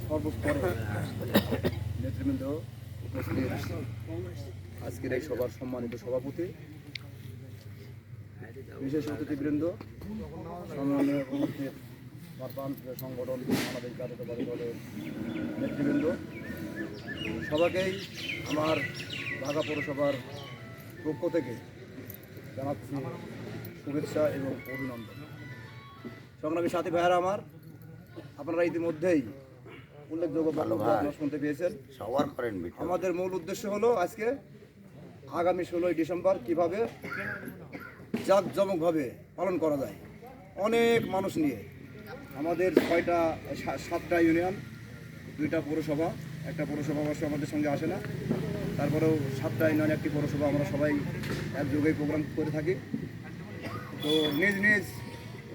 সর্বস্তরে নেতৃবৃন্দ উপস্থিত, আজকের এই সভার সম্মানিত সভাপতি, বিশেষ অতিথিবৃন্দ, সম্মানীয় উপস্থিত প্রান্তীয় সংগঠন বাংলাদেশ জাতীয়তাবাদী দলের নেতৃবৃন্দ, সবাইকেই আমার ঢাকা পৌরসভার পক্ষ থেকে জানাচ্ছি শুভেচ্ছা এবং অভিনন্দন। সংগ্রামী সাথী ভাইয়ারা আমার, আপনারা ইতিমধ্যেই উল্লেখযোগ্য বক্তব্য শুনতে পেয়েছেন। আমাদের মূল উদ্দেশ্য হলো আজকে আগামী 16ই ডিসেম্বর কীভাবে জাঁকজমকভাবে পালন করা যায়। অনেক মানুষ নিয়ে আমাদের 7টা ইউনিয়ন, 2টা পৌরসভা, একটা পৌরসভা অবশ্য আমাদের সঙ্গে আসে না, তারপরেও 7টা ইউনিয়ন, একটি পৌরসভা, আমরা সবাই একযোগেই প্রোগ্রাম করে থাকি। তো নিজ নিজ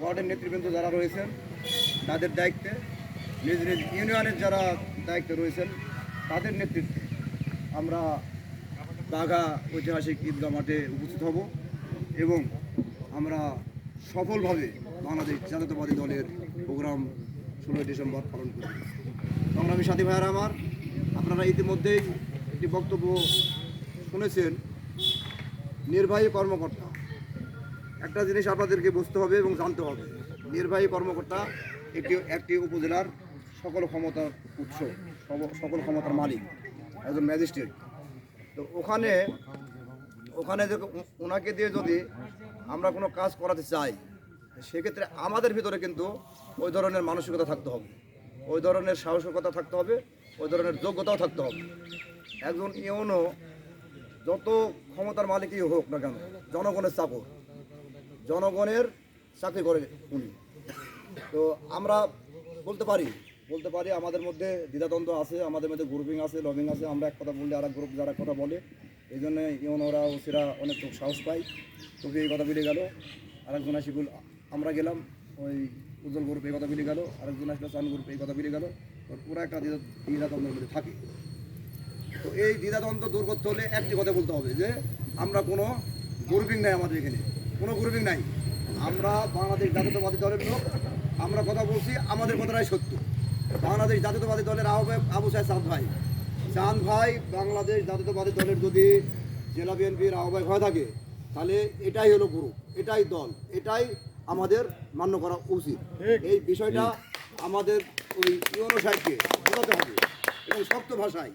ওয়ার্ডের নেতৃবৃন্দ যারা রয়েছেন তাদের দায়িত্বে, নিজ নিজ ইউনিয়নের যারা দায়িত্বে রয়েছেন তাদের নেতৃত্বে আমরা বাঘা ঐতিহাসিক ঈদগাহ মাঠে উপস্থিত হব এবং আমরা সফলভাবে বাংলাদেশ জাতীয়তাবাদী দলের প্রোগ্রাম 16ই ডিসেম্বর পালন করব। সংগ্রামী সাথী ভাইয়ারা আমার, আপনারা ইতিমধ্যেই একটি বক্তব্য শুনেছেন। নির্বাহী কর্মকর্তা, একটা জিনিস আপনাদেরকে বুঝতে হবে এবং জানতে হবে, নির্বাহী কর্মকর্তা একটি উপজেলার সকল ক্ষমতার উৎস, সকল ক্ষমতার মালিক, একজন ম্যাজিস্ট্রেট। তো ওখানে ওনাকে দিয়ে যদি আমরা কোনো কাজ করাতে চাই, সেক্ষেত্রে আমাদের ভিতরে কিন্তু ওই ধরনের মানসিকতা থাকতে হবে, ওই ধরনের সাহসিকতা থাকতে হবে, ওই ধরনের যোগ্যতাও থাকতে হবে। একজন ইউনো যত ক্ষমতার মালিকই হোক না কেন, জনগণের চাকর, জনগণের চাকরি করে উনি। তো আমরা বলতে পারি আমাদের মধ্যে দ্বিধাদ্বন্দ্ব আছে, আমাদের মধ্যে গ্রুপিং আছে, লবিং আছে। আমরা এক কথা বললে আর এক গ্রুপ যারা কথা বলে, এই জন্য ইউনোরা ওসিরা অনেক সাহস পায়। তোকে এই কথা বেরিয়ে গেল, আরেকজন আসিগুল আমরা গেলাম, ওই উজ্জ্বল গ্রুপ এই কথা বেরিয়ে গেল, আরেকজন আসলে চান গ্রুপ এই কথা বেরিয়ে গেল। পুরো একটা দ্বিধাদ্বন্দ্বের মধ্যে থাকে। তো এই দ্বিধাদ্বন্দ্ব দূর করতে হলে একটি কথা বলতে হবে যে আমরা কোনো গ্রুপিং নাই, আমাদের এখানে কোনো গ্রুপিং নাই। আমরা বাংলাদেশ জাতীয়তাবাদী দলের লোক, আমরা কথা বলছি, আমাদের কথাটাই সত্য। বাংলাদেশ জাতীয়তাবাদী দলের আহ্বায়ক আবু সাহেব চাঁদ ভাই বাংলাদেশ জাতীয়তাবাদী দলের যদি জেলা বিএনপির আহ্বায়ক হয়ে থাকে, তাহলে এটাই হলো গ্রুপ, এটাই দল, এটাই আমাদের মান্য করা উচিত। এই বিষয়টা আমাদের ওই ইউনো সাহেবকে বোঝাতে হবে এবং শক্ত ভাষায়।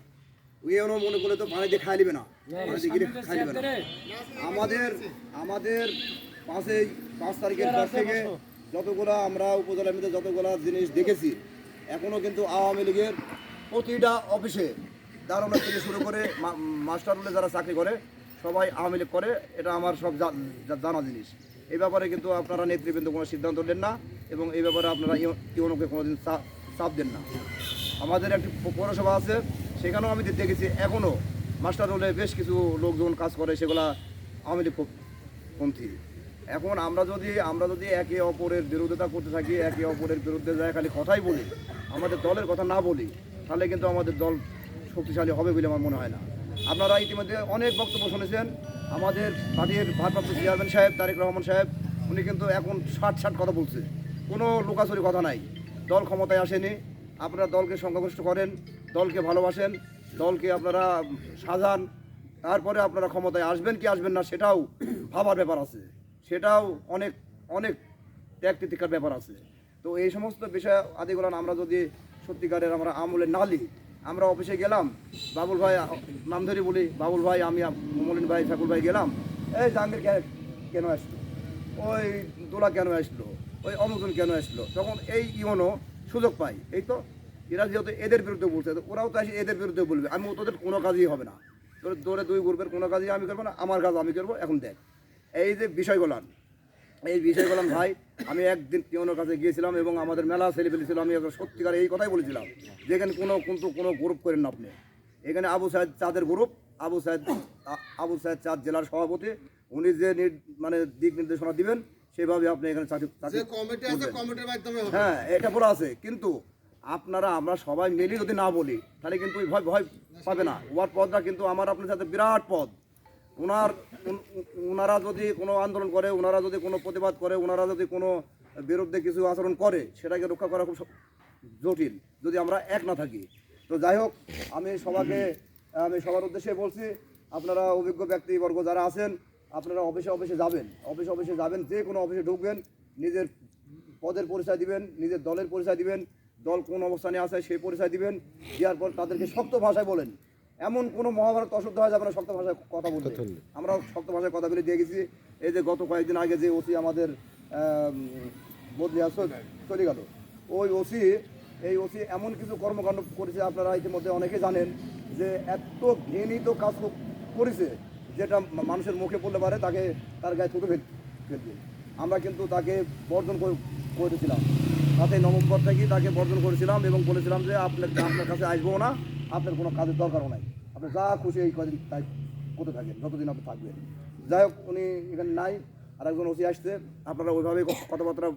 ইউনো মনে করলে তো পানি দিয়ে খাই নেবে না, পানি দিয়ে খাই নেবে না। আমাদের 5 তারিখের পর থেকে যতগুলা আমরা উপজেলার মধ্যে যতগুলা জিনিস দেখেছি, এখনও কিন্তু আওয়ামী লীগের প্রতিটা অফিসে দারোয়ান থেকে শুরু করে মাস্টার রুলে যারা চাকরি করে সবাই আওয়ামী লীগ করে, এটা আমার সব জানা জিনিস। এই ব্যাপারে কিন্তু আপনারা নেতৃবৃন্দ কোনো সিদ্ধান্ত নেন না এবং এই ব্যাপারে আপনারা ইউনোকে কোনোদিন চাপ দেন না। আমাদের একটি পৌরসভা আছে, সেখানেও আমি দেখেছি এখনও মাস্টার রুলে বেশ কিছু লোকজন কাজ করে, সেগুলা আওয়ামী লীগ পন্থী। এখন আমরা যদি একে অপরের বিরোধিতা করতে থাকি, একে অপরের বিরুদ্ধে যায় খালি কথাই বলি, আমাদের দলের কথা না বলি, তাহলে কিন্তু আমাদের দল শক্তিশালী হবে বলে আমার মনে হয় না। আপনারা ইতিমধ্যে অনেক বক্তব্য শুনেছেন। আমাদের পার্টির ভারপ্রাপ্ত চেয়ারম্যান সাহেব তারেক রহমান সাহেব, উনি কিন্তু এখন ষাট কথা বলছে, কোনো লুকাচুরি কথা নাই। দল ক্ষমতায় আসেনি, আপনারা দলকে সংখ্যাগরিষ্ঠ করেন, দলকে ভালোবাসেন, দলকে আপনারা সাজান, তারপরে আপনারা ক্ষমতায় আসবেন কি আসবেন না সেটাও ভাবার ব্যাপার আছে, সেটাও অনেক অনেক ত্যাগ তিতিক্ষার ব্যাপার আছে। তো এই সমস্ত বিষয় আদিগুলো আমরা যদি সত্যিকারের আমরা আমলে না নিই, আমরা অফিসে গেলাম, বাবুল ভাই নাম ধরে বলি, বাবুল ভাই, আমি মলিন ভাই, ফাকুল ভাই গেলাম, এই জাহাঙ্গীর কেন আসলো, ওই দোলা কেন আসলো, ওই অমুজন কেন আসলো, তখন এই ইউনো সুযোগ পাই। এই তো এরা যেহেতু এদের বিরুদ্ধে বলছে, ওরাও তো আসে এদের বিরুদ্ধে বলবে, আমি তোদের কোনো কাজই হবে না, তোদের 2 গ্রুপের কোনো কাজই আমি করবো না, আমার কাজ আমি করবো। এখন দেখ এই যে বিষয়গুলো ভাই, আমি একদিন পিওনের কাছে গিয়েছিলাম এবং আমাদের মেলা ছেলেপেলে ছিল, আমি সত্যিকার এই কথাই বলেছিলাম যে এখানে কোনো গ্রুপ করেন না আপনি। এখানে আবু সাহেদ চাঁদের গ্রুপ, আবু সাহেদ চাঁদ জেলার সভাপতি, উনি যে মানে দিক নির্দেশনা দিবেন সেভাবে আপনি এখানে চাকরি, হ্যাঁ এটা বলা আছে। কিন্তু আমরা সবাই মিলে যদি না বলি, তাহলে কিন্তু ভয় পাবে না। ওয়ার্ড পদটা কিন্তু আমার আপনার সাথে বিরাট পদ। ওনারা যদি কোনো আন্দোলন করে, ওনারা যদি কোনো প্রতিবাদ করে, ওনারা যদি কোনো বিরুদ্ধে কিছু আচরণ করে, সেটাকে রক্ষা করা খুব জটিল যদি আমরা এক না থাকি। তো যাই হোক, আমি সবার উদ্দেশ্যে বলছি, আপনারা অভিজ্ঞ ব্যক্তিবর্গ যারা আছেন, আপনারা অফিসে যাবেন, যে কোনো অফিসে ঢুকবেন, নিজের পদের পরিচয় দিবেন, নিজের দলের পরিচয় দিবেন, দল কোন অবস্থানে আছে সেই পরিচয় দিবেন, দেওয়ার পর তাদেরকে শক্ত ভাষায় বলেন। এমন কোনো মহাভারত অশুদ্ধ হয়ে যাবে না শক্ত ভাষায় কথা বলতে। আমরা শক্ত ভাষায় কথা বলে দিয়ে গেছি। এই যে গত কয়েকদিন আগে যে ওসি আমাদের বদলি চলে গেল, এই ওসি এমন কিছু কর্মকাণ্ড করেছে, আপনারা ইতিমধ্যে অনেকে জানেন, যে এত ঘৃণিত কাজ করেছে যেটা মানুষের মুখে পড়লে পারে তার গায়ে থুতু ফেলবে। আমরা কিন্তু তাকে বর্জন করেছিলাম, 7 নভেম্বর থেকে তাকে বর্জন করেছিলাম এবং বলেছিলাম যে আপনার কাছে আসবো না, আপনার কোনো কাজের দরকারও নাই, আপনি যা খুশি এই কদিন তাই করতে থাকেন, যতদিন আপনি থাকবেন। যাই হোক, উনি এখানে নাই, আর একজন ওসি আসছে, আপনারা ওইভাবেই কথাবার্তা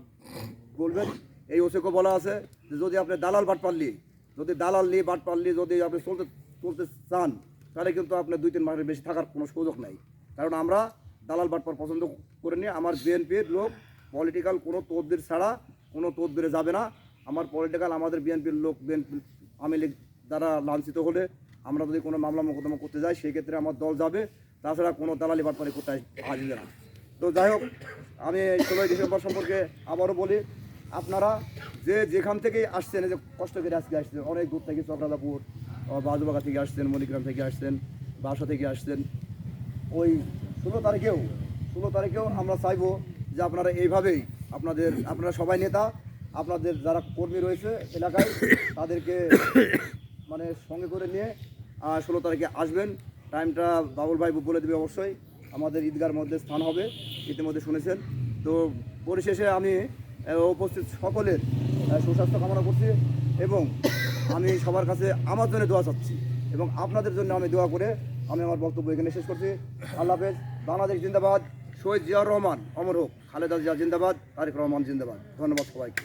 বলবেন। এই ওসিকে বলা আছে যে যদি আপনি দালাল বাটপারলি যদি আপনি চলতে চান, তাহলে কিন্তু আপনার 2-3 মাসের বেশি থাকার কোনো সুযোগ নাই। কারণ আমরা দালাল বাটপার পছন্দ করিনি। আমার বিএনপির লোক পলিটিক্যাল কোনো তদবির ছাড়া কোনো তদবিরে যাবে না। আমাদের বিএনপির লোক আওয়ামী লীগ দ্বারা লাঞ্ছিত হলে আমরা যদি কোনো মামলা মোকদ্দমা করতে যাই, সেই ক্ষেত্রে আমার দল যাবে, তাছাড়া কোনো দালালি বাটপারি করতে আসবে না। তো যাই হোক, আমি 16 ডিসেম্বর সম্পর্কে আবারও বলি, আপনারা যেখান থেকেই আসছেন, এই যে কষ্ট করে আজকে আসছেন, অনেক দূর থেকে, চক্রাদাপুর, বাজুবাগা থেকে আসছেন, মণিগ্রাম থেকে আসছেন, বাসা থেকে আসছেন, ওই 16 তারিখেও আমরা চাইবো যে আপনারা এইভাবেই আপনারা সবাই নেতা, আপনাদের যারা কর্মী রয়েছে এলাকায়, তাদেরকে মানে সঙ্গে করে নিয়ে 16 তারিখে আসবেন। টাইমটা বাবুল ভাই বলে দেবে অবশ্যই, আমাদের ঈদগার মধ্যে স্থান হবে, ইতিমধ্যে শুনেছেন। তো পরিশেষে আমি উপস্থিত সকলের সুস্বাস্থ্য কামনা করছি এবং আমি সবার কাছে আমার জন্য দোয়া চাচ্ছি এবং আপনাদের জন্য আমি দোয়া করে আমি আমার বক্তব্য এখানে শেষ করছি। আল্লাহ হাফেজ। বাংলাদেশ জিন্দাবাদ। শহীদ জিয়াউর রহমান অমর হোক। খালেদা জিয়া জিন্দাবাদ। তারেক রহমান জিন্দাবাদ। ধন্যবাদ সবাইকে।